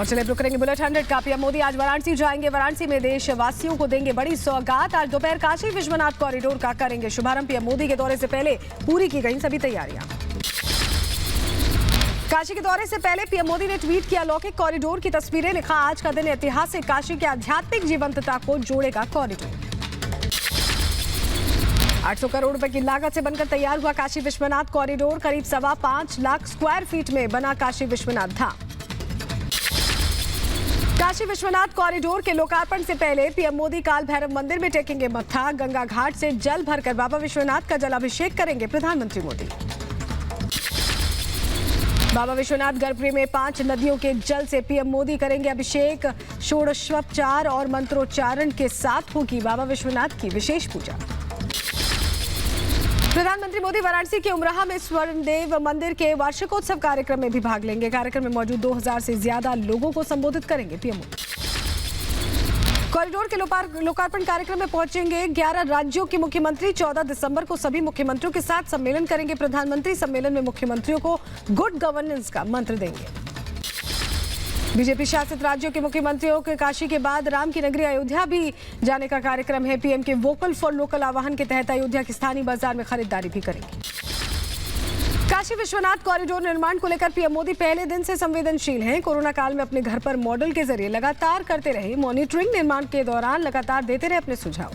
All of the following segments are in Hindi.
और चलिए रुक करेंगे बुलेट 100 का। पीएम मोदी आज वाराणसी जाएंगे। वाराणसी में देशवासियों को देंगे बड़ी सौगात। आज दोपहर काशी विश्वनाथ कॉरिडोर का करेंगे शुभारंभ। पीएम मोदी के दौरे से पहले पूरी की गई सभी तैयारियां। काशी के दौरे से पहले पीएम मोदी ने ट्वीट किया अलौकिक कॉरिडोर की तस्वीरें। लिखा, आज का दिन ऐतिहासिक, काशी की आध्यात्मिक जीवंतता को जोड़ेगा कॉरिडोर। 800 करोड़ रुपए की लागत से बनकर तैयार हुआ काशी विश्वनाथ कॉरिडोर। करीब 5.25 लाख स्क्वायर फीट में बना काशी विश्वनाथ धाम। काशी विश्वनाथ कॉरिडोर के लोकार्पण से पहले पीएम मोदी काल भैरव मंदिर में टेकेंगे मत्था। गंगा घाट से जल भरकर बाबा विश्वनाथ का जलाभिषेक करेंगे प्रधानमंत्री मोदी। बाबा विश्वनाथ गर्भगृह में 5 नदियों के जल से पीएम मोदी करेंगे अभिषेक। षोडशोपचार और मंत्रोच्चारण के साथ होगी बाबा विश्वनाथ की विशेष पूजा। प्रधानमंत्री मोदी वाराणसी के उमराह में स्वर्णदेव मंदिर के वार्षिकोत्सव कार्यक्रम में भी भाग लेंगे। कार्यक्रम में मौजूद 2000 से ज्यादा लोगों को संबोधित करेंगे पीएम मोदी। कॉरिडोर के लोकार्पण कार्यक्रम में पहुंचेंगे 11 राज्यों के मुख्यमंत्री। 14 दिसंबर को सभी मुख्यमंत्रियों के साथ सम्मेलन करेंगे प्रधानमंत्री। सम्मेलन में मुख्यमंत्रियों को गुड गवर्नेंस का मंत्र देंगे। बीजेपी शासित राज्यों के मुख्यमंत्रियों के काशी के बाद राम की नगरी अयोध्या भी जाने का कार्यक्रम है। पीएम के वोकल फॉर लोकल आह्वान के तहत अयोध्या की स्थानीय बाजार में खरीदारी भी करेंगे। काशी विश्वनाथ कॉरिडोर निर्माण को लेकर पीएम मोदी पहले दिन से संवेदनशील हैं। कोरोना काल में अपने घर पर मॉडल के जरिए लगातार करते रहे मॉनिटरिंग। निर्माण के दौरान लगातार देते रहे अपने सुझाव।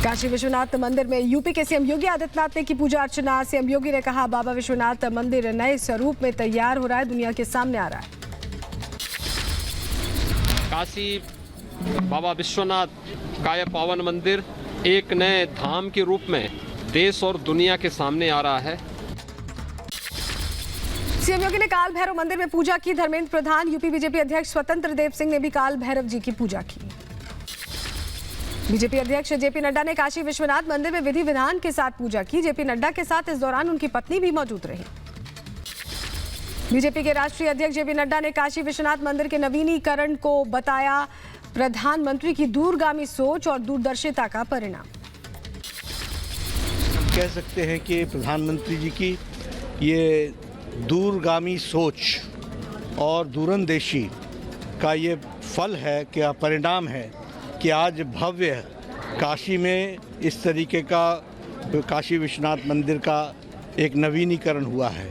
काशी विश्वनाथ मंदिर में यूपी के सीएम योगी आदित्यनाथ ने की पूजा अर्चना। सीएम योगी ने कहा, बाबा विश्वनाथ मंदिर नए स्वरूप में तैयार हो रहा है, दुनिया के सामने आ रहा है। काशी बाबा विश्वनाथ का यह पावन मंदिर एक नए धाम के रूप में देश और दुनिया के सामने आ रहा है। सीएम योगी ने काल भैरव मंदिर में पूजा की। धर्मेंद्र प्रधान, यूपी बीजेपी अध्यक्ष स्वतंत्र देव सिंह ने भी काल भैरव जी की पूजा की। बीजेपी अध्यक्ष जेपी नड्डा ने काशी विश्वनाथ मंदिर में विधि विधान के साथ पूजा की। जेपी नड्डा के साथ इस दौरान उनकी पत्नी भी मौजूद रही। बीजेपी के राष्ट्रीय अध्यक्ष जेपी नड्डा ने काशी विश्वनाथ मंदिर के नवीनीकरण को बताया प्रधानमंत्री की दूरगामी सोच और दूरदर्शिता का परिणाम। हम कह सकते हैं कि प्रधानमंत्री जी की ये दूरगामी सोच और दूरंदेशी का ये फल है, क्या परिणाम है कि आज भव्य काशी में इस तरीके का काशी विश्वनाथ मंदिर का एक नवीनीकरण हुआ है।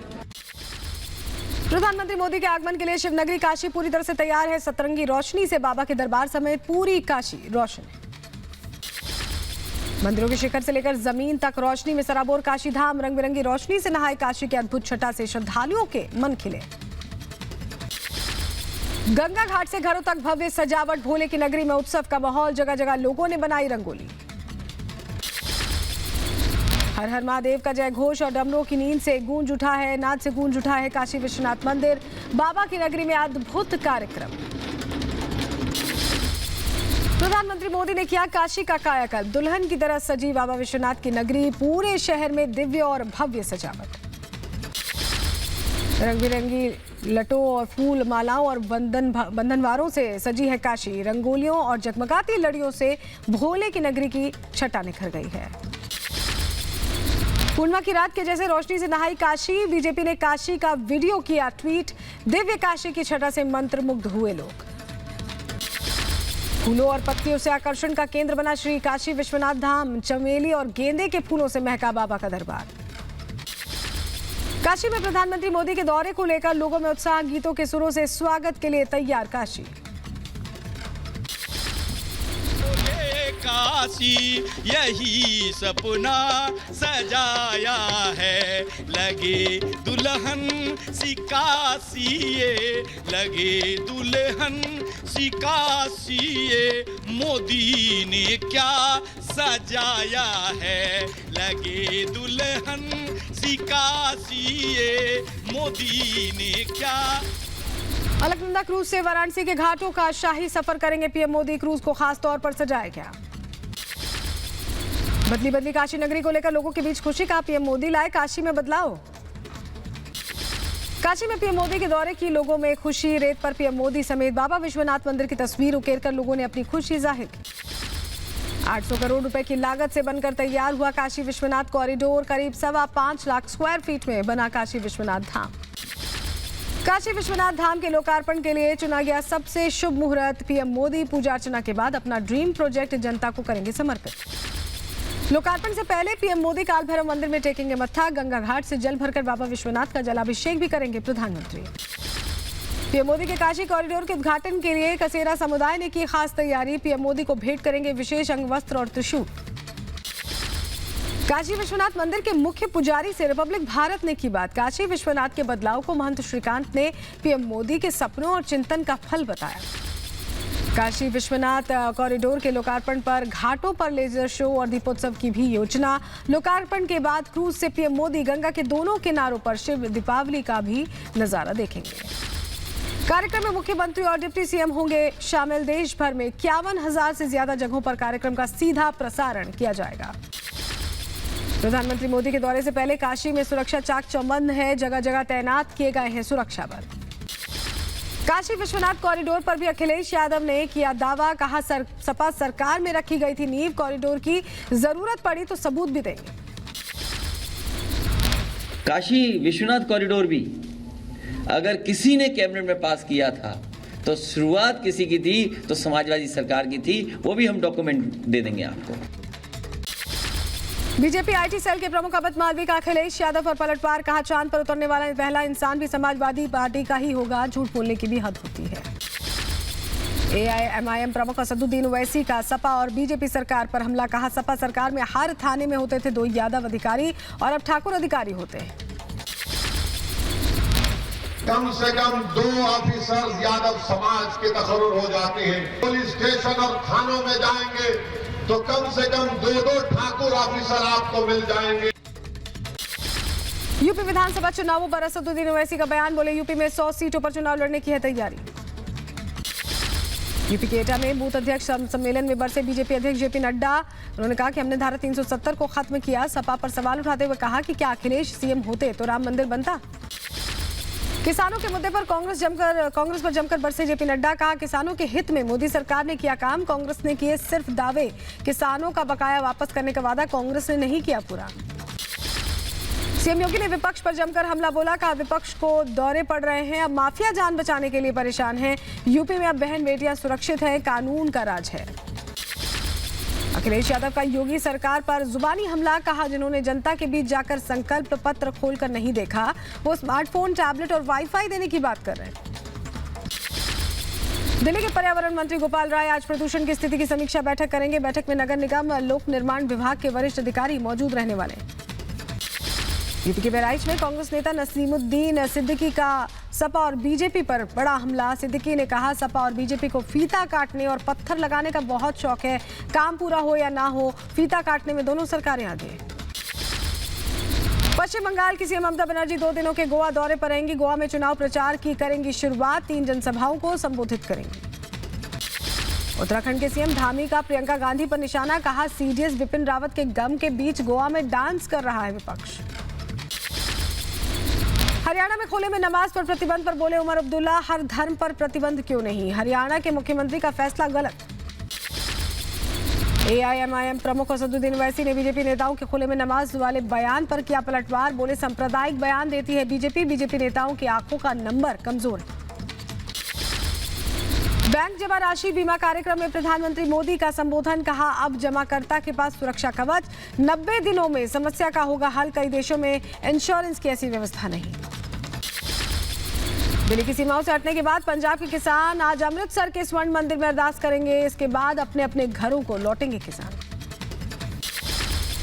प्रधानमंत्री मोदी के आगमन के लिए शिवनगरी काशी पूरी तरह से तैयार है। सतरंगी रोशनी से बाबा के दरबार समेत पूरी काशी रोशन है। मंदिरों के शिखर से लेकर जमीन तक रोशनी में सराबोर काशी धाम। रंग बिरंगी रोशनी से नहाए काशी के अद्भुत छटा से श्रद्धालुओं के मन खिले। गंगा घाट से घरों तक भव्य सजावट। भोले की नगरी में उत्सव का माहौल। जगह जगह लोगों ने बनाई रंगोली। हर हर महादेव का जय घोष और डमरू की नींद से गूंज उठा है, नाद से गूंज उठा है काशी विश्वनाथ मंदिर। बाबा की नगरी में अद्भुत कार्यक्रम। प्रधानमंत्री मोदी ने किया काशी का कायाकल्प। दुल्हन की तरह सजी बाबा विश्वनाथ की नगरी। पूरे शहर में दिव्य और भव्य सजावट। रंग बिरंगी लटों और फूल मालाओं और बंधनवारों से सजी है काशी। रंगोलियों और जगमगाती लड़ियों से भोले की नगरी की छटा निखर गई है। पूर्णिमा की रात के जैसे रोशनी से नहाई काशी। बीजेपी ने काशी का वीडियो किया ट्वीट। दिव्य काशी की छटा से मंत्रमुग्ध हुए लोग। फूलों और पत्तियों से आकर्षण का केंद्र बना श्री काशी विश्वनाथ धाम। चमेली और गेंदे के फूलों से महका बाबा का दरबार। काशी में प्रधानमंत्री मोदी के दौरे को लेकर लोगों में उत्साह। गीतों के सुरों से स्वागत के लिए तैयार काशी। काशी यही सपना सजाया है, लगे दुल्हन सी काशी ये, लगे दुल्हन सी काशी ये, मोदी ने क्या सजाया है, लगे दुल्हन सी काशी ये, मोदी ने क्या। अलकनंदा क्रूज से वाराणसी के घाटों का शाही सफर करेंगे पीएम मोदी। क्रूज को खास तौर पर सजाया गया। बदली बदली काशी नगरी को लेकर लोगों के बीच खुशी का। पीएम मोदी लाए काशी में बदलाव। काशी में पीएम मोदी के दौरे की लोगों में खुशी। रेत पर पीएम मोदी समेत बाबा विश्वनाथ मंदिर की तस्वीर उकेरकर लोगों ने अपनी खुशी जाहिर की। 800 करोड़ रुपए की लागत से बनकर तैयार हुआ काशी विश्वनाथ कॉरिडोर। करीब 5.25 लाख स्क्वायर फीट में बना काशी विश्वनाथ धाम। काशी विश्वनाथ धाम के लोकार्पण के लिए चुना गया सबसे शुभ मुहूर्त। पीएम मोदी पूजा अर्चना के बाद अपना ड्रीम प्रोजेक्ट जनता को करेंगे समर्पित। लोकार्पण से पहले पीएम मोदी काल भैरव मंदिर में टेकेंगे मत्था। गंगा घाट से जल भरकर बाबा विश्वनाथ का जलाभिषेक भी करेंगे प्रधानमंत्री। पीएम मोदी के काशी कॉरिडोर के उद्घाटन के लिए कसेरा समुदाय ने की खास तैयारी। पीएम मोदी को भेंट करेंगे विशेष अंग वस्त्र और त्रिशूल। काशी विश्वनाथ मंदिर के मुख्य पुजारी से रिपब्लिक भारत ने की बात। काशी विश्वनाथ के बदलाव को महंत श्रीकांत ने पीएम मोदी के सपनों और चिंतन का फल बताया। काशी विश्वनाथ कॉरिडोर के लोकार्पण पर घाटों पर लेजर शो और दीपोत्सव की भी योजना। लोकार्पण के बाद क्रूज से पीएम मोदी गंगा के दोनों किनारों पर शिव दीपावली का भी नजारा देखेंगे। कार्यक्रम में मुख्यमंत्री और डिप्टी सीएम होंगे शामिल। देश भर में 51,000 से ज्यादा जगहों पर कार्यक्रम का सीधा प्रसारण किया जाएगा। प्रधानमंत्री मोदी के दौरे से पहले काशी में सुरक्षा चाक चौबंद है। जगह जगह तैनात किए गए हैं सुरक्षा बल। काशी विश्वनाथ कॉरिडोर पर भी अखिलेश यादव ने किया दावा। कहा सपा सरकार में रखी गई थी नींव कॉरिडोर की, जरूरत पड़ी तो सबूत भी देंगे। काशी विश्वनाथ कॉरिडोर भी अगर किसी ने कैबिनेट में पास किया था तो शुरुआत किसी की थी, तो समाजवादी सरकार की थी। वो भी हम डॉक्यूमेंट दे देंगे आपको। बीजेपी आईटी सेल के प्रमुख अमित मालवीय का अखिलेश यादव पर पलटवार। कहा चांद पर उतरने वाला पहला इंसान भी समाजवादी पार्टी का ही होगा। झूठ बोलने की भी हद होती है। एआईएमआईएम प्रमुख असदुद्दीन ओवैसी का सपा और बीजेपी सरकार पर हमला। कहा सपा सरकार में हर थाने में होते थे 2 यादव अधिकारी और अब ठाकुर अधिकारी होते हैं। कम से कम 2 ऑफिसर यादव समाज के तकर्रुर हो जाते हैं। पुलिस स्टेशन और थानों में जाएंगे तो कम से कम 2 ठाकुर ऑफिसर आपको मिल जाएंगे। यूपी विधानसभा चुनावों पर असदुद्दीन ओवैसी का बयान। बोले यूपी में 100 सीटों पर चुनाव लड़ने की है तैयारी। यूपी के एटा में बूथ अध्यक्ष सम्मेलन में बरसे बीजेपी अध्यक्ष जेपी नड्डा। उन्होंने कहा कि हमने धारा 370 को खत्म किया। सपा पर सवाल उठाते हुए कहा कि क्या अखिलेश सीएम होते तो राम मंदिर बनता। किसानों के मुद्दे पर कांग्रेस पर जमकर बरसे जेपी नड्डा। कहा किसानों के हित में मोदी सरकार ने किया काम, कांग्रेस ने किए सिर्फ दावे। किसानों का बकाया वापस करने का वादा कांग्रेस ने नहीं किया पूरा। सीएम योगी ने विपक्ष पर जमकर हमला बोला। कहा विपक्ष को दौरे पड़ रहे हैं, अब माफिया जान बचाने के लिए परेशान हैं। यूपी में अब बहन बेटियां सुरक्षित हैं, कानून का राज है। अखिलेश यादव का योगी सरकार पर जुबानी हमला। कहा जिन्होंने जनता के बीच जाकर संकल्प पत्र खोलकर नहीं देखा, वो स्मार्टफोन, टैबलेट और वाईफाई देने की बात कर रहे हैं। दिल्ली के पर्यावरण मंत्री गोपाल राय आज प्रदूषण की स्थिति की समीक्षा बैठक करेंगे। बैठक में नगर निगम, लोक निर्माण विभाग के वरिष्ठ अधिकारी मौजूद रहने वाले हैं। यूपी के बहराइच में कांग्रेस नेता नसीमुद्दीन सिद्दीकी का सपा और बीजेपी पर बड़ा हमला। सिद्दीकी ने कहा सपा और बीजेपी को फीता काटने और पत्थर लगाने का बहुत शौक है। काम पूरा हो या ना हो, फीता काटने में दोनों सरकारें आगे हैं। पश्चिम बंगाल की सीएम ममता बनर्जी 2 दिनों के गोवा दौरे पर रहेंगी। गोवा में चुनाव प्रचार की करेंगी शुरुआत। 3 जनसभाओं को संबोधित करेंगी। उत्तराखंड के सीएम धामी का प्रियंका गांधी पर निशाना। कहा सीडीएस बिपिन रावत के गम के बीच गोवा में डांस कर रहा है विपक्ष। हरियाणा में खुले में नमाज पर प्रतिबंध पर बोले उमर अब्दुल्ला। हर धर्म पर प्रतिबंध क्यों नहीं, हरियाणा के मुख्यमंत्री का फैसला गलत। एआईएमआईएम प्रमुख असदुद्दीन ओवैसी ने बीजेपी नेताओं के खुले में नमाज वाले बयान पर किया पलटवार। बोले सांप्रदायिक बयान देती है बीजेपी नेताओं की आंखों का नंबर कमजोर है। बैंक जमा राशि बीमा कार्यक्रम में प्रधानमंत्री मोदी का संबोधन। कहा अब जमाकर्ता के पास सुरक्षा कवच, 90 दिनों में समस्या का होगा हल। कई देशों में इंश्योरेंस की ऐसी व्यवस्था नहीं। दिल्ली की सीमाओं से हटने के बाद पंजाब के किसान आज अमृतसर के स्वर्ण मंदिर में अरदास करेंगे। इसके बाद अपने अपने घरों को लौटेंगे किसान।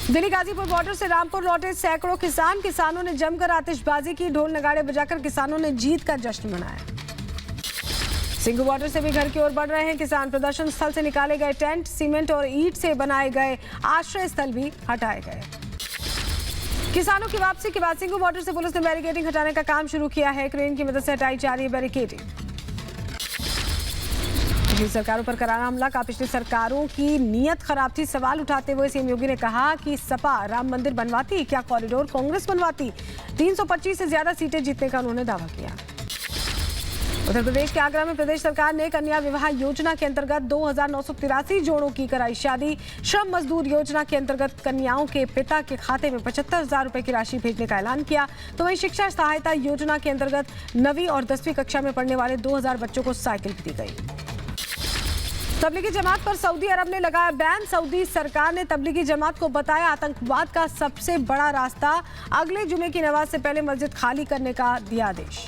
दिल्ली गाजीपुर बॉर्डर से रामपुर लौटे सैकड़ों किसानों ने जमकर आतिशबाजी की। ढोल नगाड़े बजाकर किसानों ने जीत का जश्न मनाया। सिंघू बॉर्डर से भी घर की ओर बढ़ रहे हैं किसान। प्रदर्शन स्थल से निकाले गए टेंट, सीमेंट और ईंट से बनाए गए आश्रय स्थल भी हटाए गए। किसानों की वापसी के बाद सिंघू बॉर्डर से पुलिस ने बैरिकेडिंग हटाने का काम शुरू किया है। क्रेन की मदद से हटाई जा रही है बैरिकेडिंग। पिछली सरकारों पर करारा हमला। का पिछली सरकारों की नीयत खराब थी। सवाल उठाते हुए सीएम योगी ने कहा कि सपा राम मंदिर बनवाती, क्या कॉरिडोर कांग्रेस बनवाती। 325 से ज्यादा सीटें जीतने का उन्होंने दावा किया। उत्तर प्रदेश के आगरा में प्रदेश सरकार ने कन्या विवाह योजना के अंतर्गत 2,983 जोड़ों की कराई शादी। श्रम मजदूर योजना के अंतर्गत कन्याओं के पिता के खाते में 75,000 रुपए की राशि भेजने का ऐलान किया। तो वहीं शिक्षा सहायता योजना के अंतर्गत 9वीं और 10वीं कक्षा में पढ़ने वाले 2,000 बच्चों को साइकिल दी गई। तबलीगी जमात पर सऊदी अरब ने लगाया बैन। सऊदी सरकार ने तबलीगी जमात को बताया आतंकवाद का सबसे बड़ा रास्ता। अगले जुमे की नमाज से पहले मस्जिद खाली करने का दिया आदेश।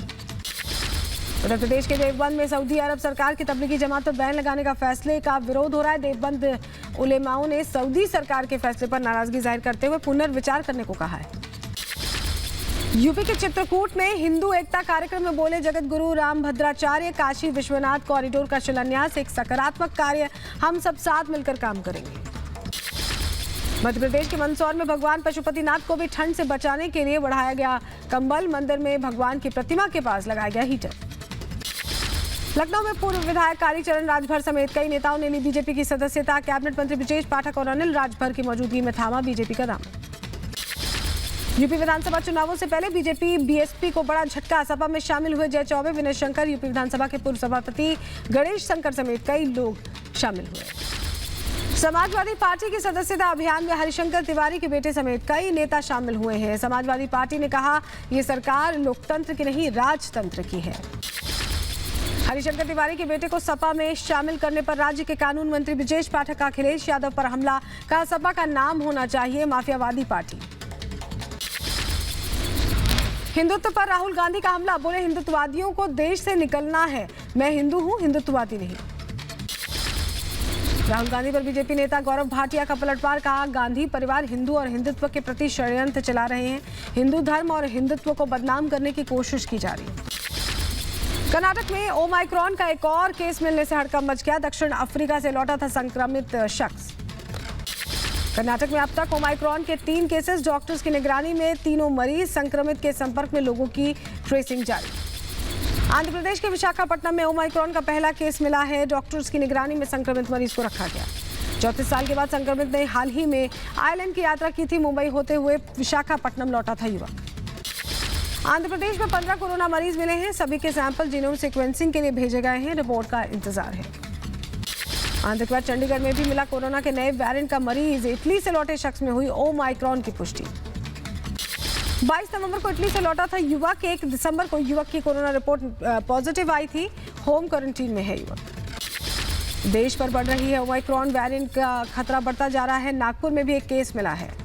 उत्तर प्रदेश के देवबंद में सऊदी अरब सरकार की तबलीगी जमात पर बैन लगाने का फैसले का विरोध हो रहा है। देवबंद उलेमाओं ने सऊदी सरकार के फैसले पर नाराजगी जाहिर करते हुए पुनर्विचार करने को कहा है। यूपी के चित्रकूट में हिंदू एकता कार्यक्रम में बोले जगत गुरु रामभद्राचार्य। काशी विश्वनाथ कॉरिडोर का शिलान्यास एक सकारात्मक कार्य, हम सब साथ मिलकर काम करेंगे। मध्य प्रदेश के मंदसौर में भगवान पशुपतिनाथ को भी ठंड से बचाने के लिए बढ़ाया गया कंबल। मंदिर में भगवान की प्रतिमा के पास लगाया गया हीटर। लखनऊ में पूर्व विधायक कालीचरण राजभर समेत कई नेताओं ने ली बीजेपी की सदस्यता। कैबिनेट मंत्री ब्रजेश पाठक और अनिल राजभर की मौजूदगी में थामा बीजेपी का दामन। यूपी विधानसभा चुनावों से पहले बीजेपी बीएसपी को बड़ा झटका। सपा में शामिल हुए जय चौबे, विनय शंकर, यूपी विधानसभा के पूर्व सभापति गणेश शंकर समेत कई लोग शामिल हुए। समाजवादी पार्टी की सदस्यता अभियान में हरिशंकर तिवारी के बेटे समेत कई नेता शामिल हुए हैं। समाजवादी पार्टी ने कहा ये सरकार लोकतंत्र की नहीं राजतंत्र की है। हरिशंकर तिवारी के बेटे को सपा में शामिल करने पर राज्य के कानून मंत्री ब्रजेश पाठक का अखिलेश यादव पर हमला। कहा सपा का नाम होना चाहिए माफियावादी पार्टी। हिंदुत्व पर राहुल गांधी का हमला। बोले हिंदुत्ववादियों को देश से निकलना है, मैं हिंदू हूं, हिंदुत्ववादी नहीं। राहुल गांधी पर बीजेपी नेता गौरव भाटिया का पलटवार। कहा गांधी परिवार हिंदू और हिंदुत्व के प्रति षड्यंत्र चला रहे हैं। हिंदू धर्म और हिंदुत्व को बदनाम करने की कोशिश की जा रही है। कर्नाटक में ओमाइक्रॉन का एक और केस मिलने से हड़कंप मच गया। दक्षिण अफ्रीका से लौटा था संक्रमित शख्स। कर्नाटक में अब तक ओमाइक्रॉन के 3 केसेस। डॉक्टर्स की निगरानी में तीनों मरीज। संक्रमित के संपर्क में लोगों की ट्रेसिंग जारी। आंध्र प्रदेश के विशाखापट्टनम में ओमाइक्रॉन का पहला केस मिला है। डॉक्टर्स की निगरानी में संक्रमित मरीज को रखा गया। 34 साल के बाद संक्रमित ने हाल ही में आइलैंड की यात्रा की थी। मुंबई होते हुए विशाखापट्टनम लौटा था युवक। आंध्र प्रदेश में 15 कोरोना मरीज मिले हैं। सभी के सैंपल जीनोम सीक्वेंसिंग के लिए भेजे गए हैं। रिपोर्ट का इंतजार है। आंध्र के बाद चंडीगढ़ में भी मिला कोरोना के नए वेरिएंट का मरीज। इटली से लौटे शख्स में हुई ओमाइक्रॉन की पुष्टि। 22 नवंबर को इटली से लौटा था युवक। 1 दिसंबर को युवक की कोरोना रिपोर्ट पॉजिटिव आई थी। होम क्वारंटीन में है युवक। देश पर बढ़ रही है ओमाइक्रॉन वेरिएंट का खतरा बढ़ता जा रहा है। नागपुर में भी एक केस मिला है।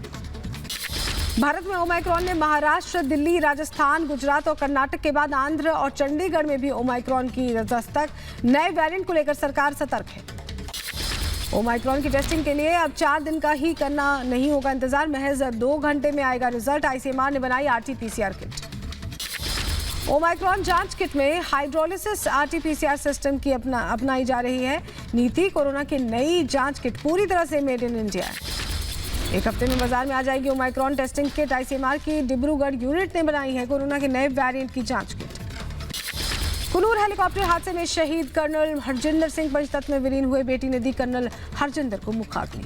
भारत में ओमाइक्रॉन ने महाराष्ट्र, दिल्ली, राजस्थान, गुजरात और कर्नाटक के बाद आंध्र और चंडीगढ़ में भी ओमाइक्रॉन की दस्तक। नए वेरिएंट को लेकर सरकार सतर्क है। ओमाइक्रॉन की टेस्टिंग के लिए अब 4 दिन का ही करना नहीं होगा इंतजार। महज 2 घंटे में आएगा रिजल्ट। आईसीएमआर ने बनाई RT-PCR किट। ओमाइक्रॉन जांच किट में हाइड्रोलिसिस RT-PCR सिस्टम की अपनाई जा रही है नीति। कोरोना की नई जांच किट पूरी तरह से मेड इन इंडिया है। 1 हफ्ते में बाजार में आ जाएगी ओमाइक्रॉन टेस्टिंग किट। आईसीएमआर की डिब्रूगढ़ यूनिट ने बनाई है कोरोना के नए वेरिएंट की जांच किट। कुनूर हेलीकॉप्टर हादसे में शहीद कर्नल हरजिंदर सिंह पंचतत्व में विलीन हुए। बेटी ने दी कर्नल हरजिंदर को मुखाग्नि।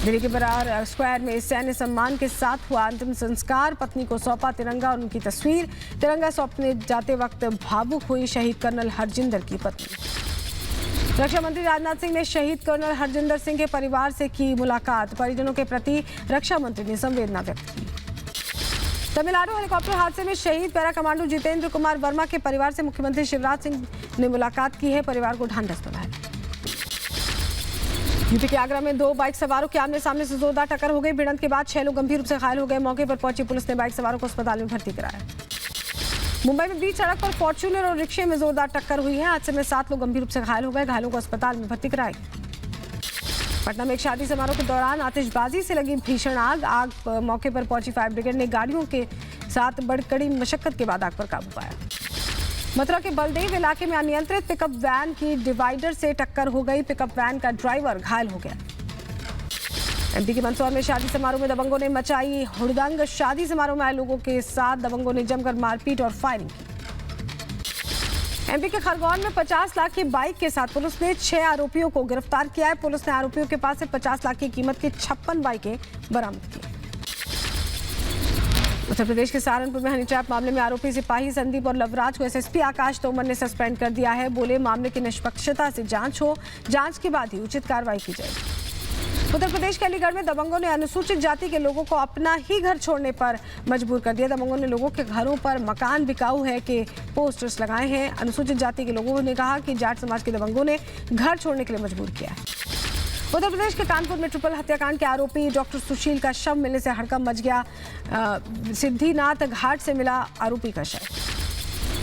दिल्ली के बरार स्क्वायर में सैन्य सम्मान के साथ हुआ अंतिम संस्कार। पत्नी को सौंपा तिरंगा और उनकी तस्वीर। तिरंगा सौंपने जाते वक्त भावुक हुई शहीद कर्नल हरजिंदर की पत्नी। रक्षा मंत्री राजनाथ सिंह ने शहीद कर्नल हरजिंदर सिंह के परिवार से की मुलाकात। परिजनों के प्रति रक्षा मंत्री ने संवेदना व्यक्त की। तमिलनाडु हेलीकॉप्टर हादसे में शहीद पैरा कमांडो जितेंद्र कुमार वर्मा के परिवार से मुख्यमंत्री शिवराज सिंह ने मुलाकात की है। परिवार को ढांढस बंधाया। यूपी के आगरा में 2 बाइक सवारों के आमने सामने से जोरदार टक्कर हो गई। भिड़ंत के बाद 6 लोग गंभीर रूप से घायल हो गए। मौके पर पहुंची पुलिस ने बाइक सवारों को अस्पताल में भर्ती कराया। मुंबई में बीच सड़क पर फॉर्च्यूनर और रिक्शे में जोरदार टक्कर हुई है। हादसे में 7 लोग गंभीर रूप से घायल हो गए। घायलों को अस्पताल में भर्ती कराया। पटना में एक शादी समारोह के दौरान आतिशबाजी से लगी भीषण आग मौके पर पहुंची फायर ब्रिगेड ने गाड़ियों के साथ बड़ी कड़ी मशक्कत के बाद आग पर काबू पाया। मथुरा के बलदेव इलाके में अनियंत्रित पिकअप वैन की डिवाइडर से टक्कर हो गई। पिकअप वैन का ड्राइवर घायल हो गया। एमपी के मंदसौर में शादी समारोह में दबंगों ने मचाई हुड़दंग। शादी समारोह में आए लोगों के साथ दबंगों ने जमकर मारपीट और फायरिंग की। एमपी के खरगोन में 50 लाख की बाइक के साथ पुलिस ने 6 आरोपियों को गिरफ्तार किया है। पुलिस ने आरोपियों के पास से 50 लाख की कीमत की 56 बाइकें बरामद की। उत्तर प्रदेश के सहारनपुर में हनी ट्रैप मामले में आरोपी सिपाही संदीप और लवराज को एसएसपी आकाश तोमर ने सस्पेंड कर दिया है। बोले मामले की निष्पक्षता से जांच हो, जांच के बाद ही उचित कार्रवाई की जाएगी। उत्तर प्रदेश के अलीगढ़ में दबंगों ने अनुसूचित जाति के लोगों को अपना ही घर छोड़ने पर मजबूर कर दिया। दबंगों ने लोगों के घरों पर मकान बिकाऊ है के पोस्टर्स लगाए हैं। अनुसूचित जाति के लोगों ने कहा कि जाट समाज के दबंगों ने घर छोड़ने के लिए मजबूर किया है। उत्तर प्रदेश के कानपुर में ट्रिपल हत्याकांड के आरोपी डॉक्टर सुशील का शव मिलने से हड़कंप मच गया। सिद्धिनाथ घाट से मिला आरोपी का शव।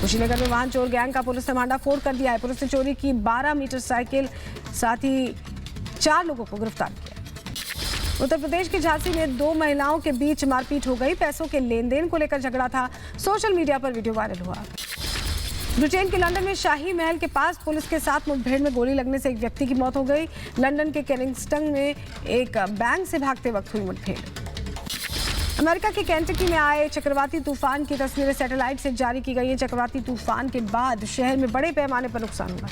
कुशीनगर में वाहन चोर गैंग का पुलिस ने भांडाफोड़ कर दिया है। पुलिस ने चोरी की 12 मीटर साइकिल साथ ही 4 लोगों को गिरफ्तार किया। उत्तर प्रदेश के झांसी में 2 महिलाओं के बीच मारपीट हो गई। पैसों के लेन देन को लेकर झगड़ा था। सोशल मीडिया पर वीडियो वायरल हुआ। ब्रिटेन के लंदन में शाही महल के पास पुलिस के साथ मुठभेड़ में गोली लगने से एक व्यक्ति की मौत हो गई। लंदन के केनिंगस्टन में एक बैंक से भागते वक्त हुई मुठभेड़। अमेरिका के केंटकी में आए चक्रवाती तूफान की तस्वीरें सैटेलाइट से जारी की गई है। चक्रवाती तूफान के बाद शहर में बड़े पैमाने पर नुकसान हुआ।